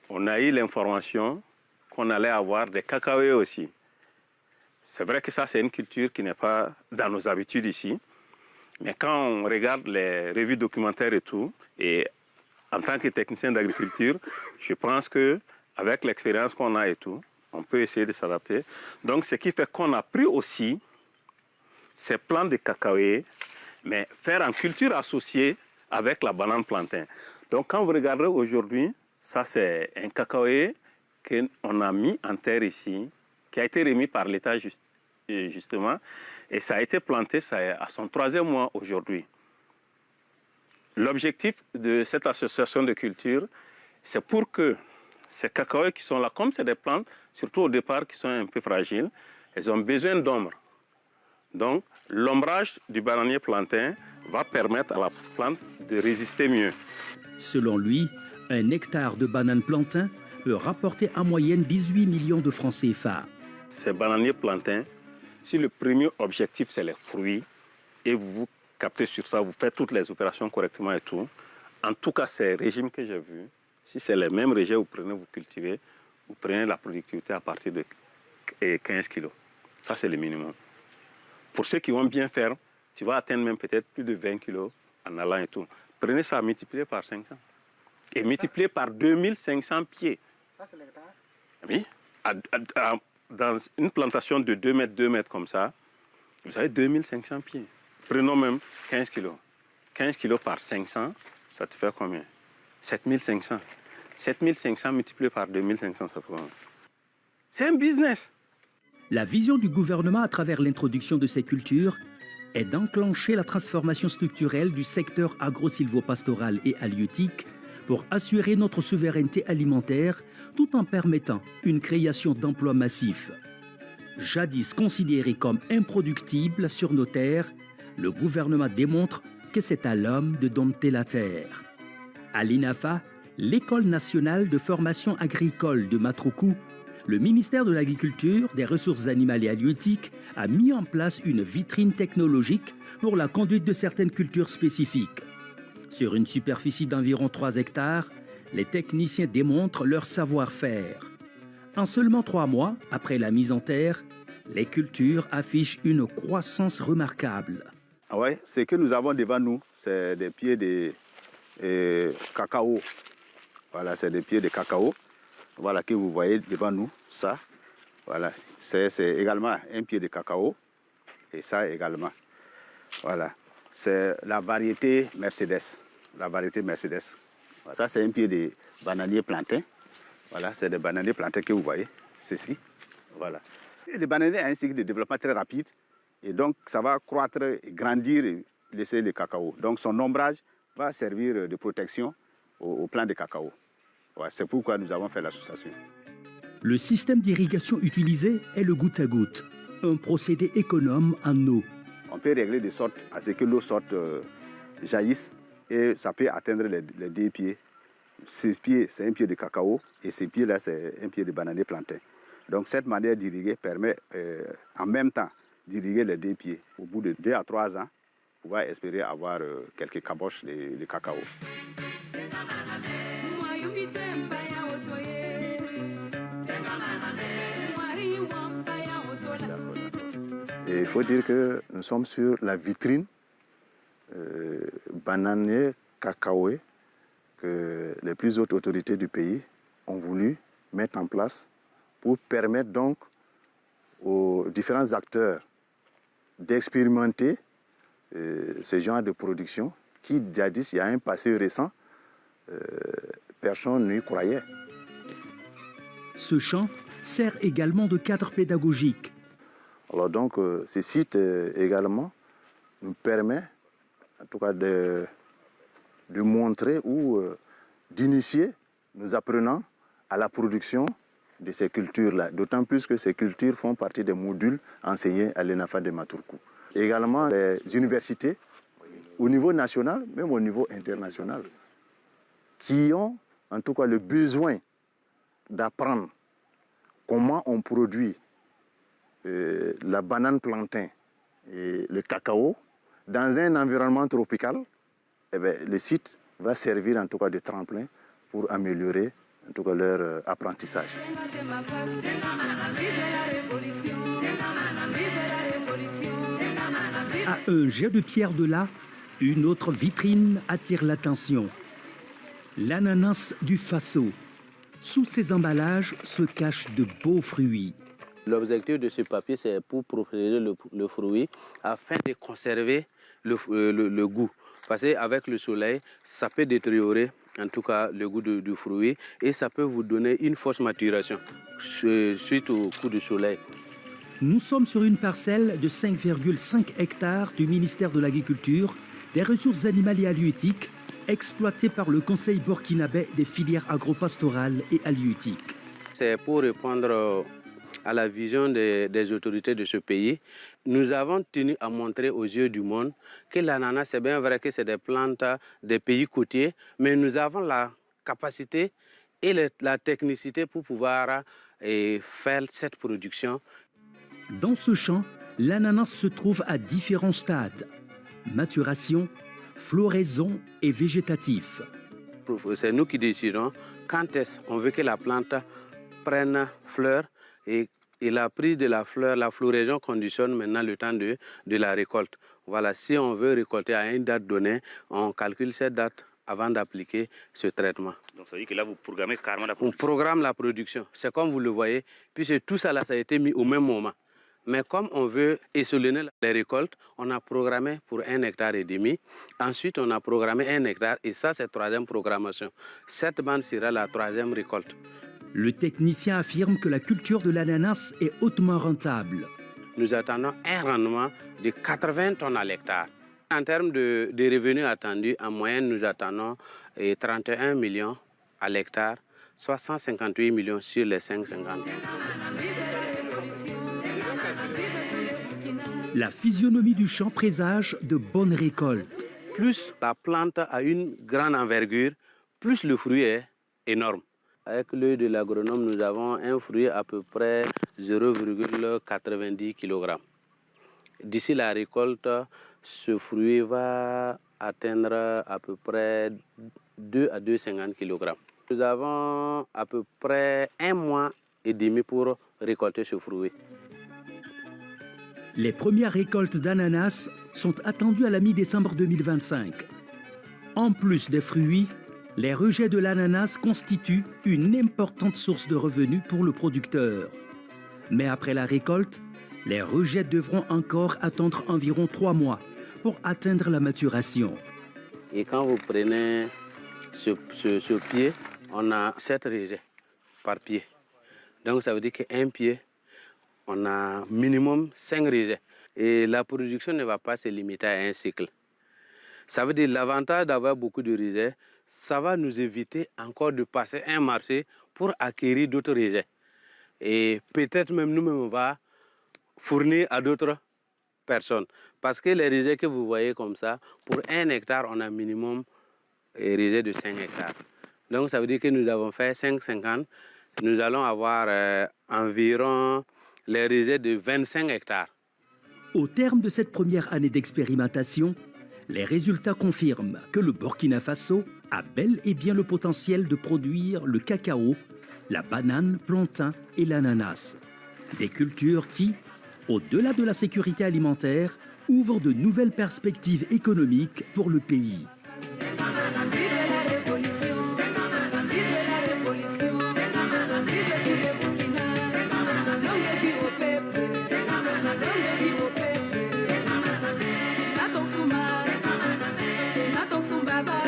On a eu l'information qu'on allait avoir des cacaoyers aussi. C'est vrai que ça, c'est une culture qui n'est pas dans nos habitudes ici. Mais quand on regarde les revues documentaires et tout, et en tant que technicien d'agriculture, je pense qu'avec l'expérience qu'on a et tout, on peut essayer de s'adapter. Donc, ce qui fait qu'on a pris aussi ces plants de cacaoyers, mais faire en culture associée avec la banane plantain. Donc, quand vous regardez aujourd'hui, ça, c'est un cacaoyer qu'on a mis en terre ici, qui a été remis par l'État justement, et ça a été planté à son 3e mois aujourd'hui. L'objectif de cette association de culture, c'est pour que ces cacaoyers qui sont là, comme c'est des plantes, surtout au départ qui sont un peu fragiles, elles ont besoin d'ombre. Donc, l'ombrage du bananier plantain va permettre à la plante de résister mieux. Selon lui, un hectare de banane plantain peut rapporter en moyenne 18 millions de francs CFA. Ces bananiers plantains, si le premier objectif c'est les fruits, et vous captez sur ça, vous faites toutes les opérations correctement et tout, en tout cas ces régimes que j'ai vus, si c'est les mêmes régimes, vous cultivez, vous prenez la productivité à partir de 15 kilos. Ça c'est le minimum. Pour ceux qui vont bien faire, tu vas atteindre même peut-être plus de 20 kilos en allant et tout. Prenez ça, multipliez par 500. Et multipliez par 2500 pieds. Ça, c'est l'hectare? Oui. Dans une plantation de 2 mètres comme ça, vous avez 2500 pieds. Prenons même 15 kilos. 15 kilos par 500, ça te fait combien? 7500. 7500 multiplié par 2500, ça fait combien? C'est un business. La vision du gouvernement à travers l'introduction de ces cultures est d'enclencher la transformation structurelle du secteur agro-sylvo-pastoral et halieutique pour assurer notre souveraineté alimentaire tout en permettant une création d'emplois massifs. Jadis considéré comme improductible sur nos terres, le gouvernement démontre que c'est à l'homme de dompter la terre. À l'INAFA, l'École nationale de formation agricole de Matruku, le ministère de l'Agriculture, des Ressources animales et halieutiques a mis en place une vitrine technologique pour la conduite de certaines cultures spécifiques. Sur une superficie d'environ 3 hectares, les techniciens démontrent leur savoir-faire. En seulement 3 mois, après la mise en terre, les cultures affichent une croissance remarquable. Ah ouais, ce que nous avons devant nous, c'est des pieds de cacao. Voilà, c'est des pieds de cacao. Voilà, que vous voyez devant nous, ça. Voilà, c'est également un pied de cacao. Et ça également. Voilà, c'est la variété Mercedes. La variété Mercedes. Voilà, ça, c'est un pied de bananier plantain. Voilà, c'est des bananiers plantains que vous voyez. Ceci. Voilà. Et le bananier a un cycle de développement très rapide. Et donc, ça va croître, grandir et laisser le cacao. Donc, son ombrage va servir de protection au plant de cacao. Ouais, c'est pourquoi nous avons fait l'association. Le système d'irrigation utilisé est le goutte à goutte, un procédé économe en eau. On peut régler de sorte à ce que l'eau sorte, jaillisse et ça peut atteindre les 2 pieds. Ces pieds, c'est un pied de cacao et ces pieds-là, c'est un pied de bananier plantain. Donc cette manière d'irriguer permet en même temps d'irriguer les 2 pieds. Au bout de 2 à 3 ans, on va espérer avoir quelques caboches de cacao. Et il faut dire que nous sommes sur la vitrine bananier cacaoé que les plus hautes autorités du pays ont voulu mettre en place pour permettre donc aux différents acteurs d'expérimenter ce genre de production qui, jadis, il y a un passé récent, personne n'y croyait. Ce champ sert également de cadre pédagogique. Alors donc, ce site également nous permet, en tout cas, de montrer ou d'initier nos apprenants à la production de ces cultures-là. D'autant plus que ces cultures font partie des modules enseignés à l'ENAFA de Matruku. Également, les universités, au niveau national, même au niveau international, qui ont en tout cas le besoin d'apprendre comment on produit la banane plantain et le cacao dans un environnement tropical. Eh bien, le site va servir en tout cas de tremplin pour améliorer en tout cas leur apprentissage. À un jet de pierre de là, une autre vitrine attire l'attention. L'ananas du Faso. Sous ces emballages se cachent de beaux fruits. L'objectif de ce papier, c'est pour protéger le fruit afin de conserver le goût. Parce qu'avec le soleil, ça peut détériorer en tout cas le goût du fruit et ça peut vous donner une fausse maturation suite au coup du soleil. Nous sommes sur une parcelle de 5,5 hectares du ministère de l'Agriculture, des ressources animales et halieutiques, exploitées par le Conseil burkinabé des filières agropastorales et halieutiques. C'est pour répondre à la vision des autorités de ce pays. Nous avons tenu à montrer aux yeux du monde que l'ananas, c'est bien vrai que c'est des plantes des pays côtiers, mais nous avons la capacité et la technicité pour pouvoir faire cette production. Dans ce champ, l'ananas se trouve à différents stades. Maturation, floraison et végétatif. C'est nous qui décidons quand est-ce qu'on veut que la plante prenne fleur et la prise de la fleur, la floraison conditionne maintenant le temps de la récolte. Voilà, si on veut récolter à une date donnée, on calcule cette date avant d'appliquer ce traitement. Donc ça veut dire que là, vous programmez carrément la On production. programme la production. C'est comme vous le voyez, puisque tout ça là, ça a été mis au même moment. Mais comme on veut échelonner les récoltes, on a programmé pour 1,5 hectare. Ensuite, on a programmé 1 hectare et ça, c'est la troisième programmation. Cette bande sera la troisième récolte. Le technicien affirme que la culture de l'ananas est hautement rentable. Nous attendons un rendement de 80 tonnes à l'hectare. En termes de revenus attendus, en moyenne, nous attendons 31 millions à l'hectare, soit 158 millions sur les 550. La physionomie du champ présage de bonnes récoltes. Plus la plante a une grande envergure, plus le fruit est énorme. Avec l'œil de l'agronome, nous avons un fruit à peu près 0,90 kg. D'ici la récolte, ce fruit va atteindre à peu près 2 à 2,50 kg. Nous avons à peu près 1 mois et demi pour récolter ce fruit. Les premières récoltes d'ananas sont attendues à la mi-décembre 2025. En plus des fruits, les rejets de l'ananas constituent une importante source de revenus pour le producteur. Mais après la récolte, les rejets devront encore attendre environ 3 mois pour atteindre la maturation. Et quand vous prenez ce pied, on a 7 rejets par pied. Donc ça veut dire qu'un pied, on a minimum 5 rejets. Et la production ne va pas se limiter à un cycle. Ça veut dire l'avantage d'avoir beaucoup de rejets, ça va nous éviter encore de passer un marché pour acquérir d'autres rejets. Et peut-être même nous-mêmes, on va fournir à d'autres personnes. Parce que les rejets que vous voyez comme ça, pour 1 hectare, on a minimum un rejet de 5 hectares. Donc ça veut dire que nous avons fait 5,50. Nous allons avoir environ les rejets de 25 hectares. Au terme de cette première année d'expérimentation, les résultats confirment que le Burkina Faso a bel et bien le potentiel de produire le cacao, la banane, plantain et l'ananas. Des cultures qui, au-delà de la sécurité alimentaire, ouvrent de nouvelles perspectives économiques pour le pays. Bye bye.